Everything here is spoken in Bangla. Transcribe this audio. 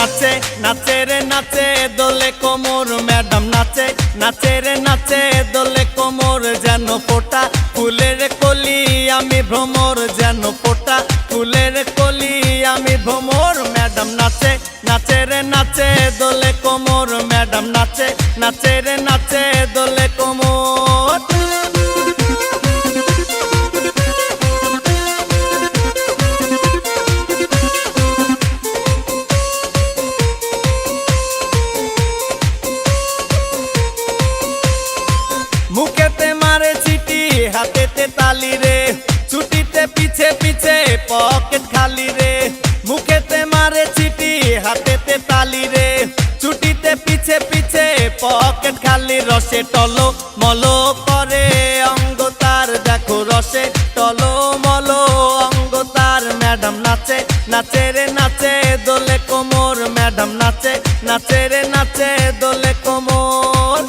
নাচে নাচে রে নাচে দোলে কোমর ম্যাডাম নাচে নাচে রে নাচে দোলে কোমর যেন ফোটা ফুলের কলি আমি ভ্রমর যেন ফোটা ফুলের কলি আমি ভ্রমর ম্যাডাম নাচে নাচে রে নাচে দোলে কোমর ম্যাডাম নাচে নাচে রে নাচে দোলে কোমর। মুখেতে মারে চিটি হাতেতে তালি রে ছুটিতে পিছে পিছে পকেট খালি রে মুখেতে মারে চিটি হাতেতে তালি রে ছুটিতে পিছে পিছে পকেট খালি রসে টলো মলো করে অঙ্গ তার দেখো রসে টলো মলো অঙ্গ তার ম্যাডাম নাচে নাচে রে নাচে দোলে কোমর ম্যাডাম নাচে নাচে রে নাচে দোলে কোমর।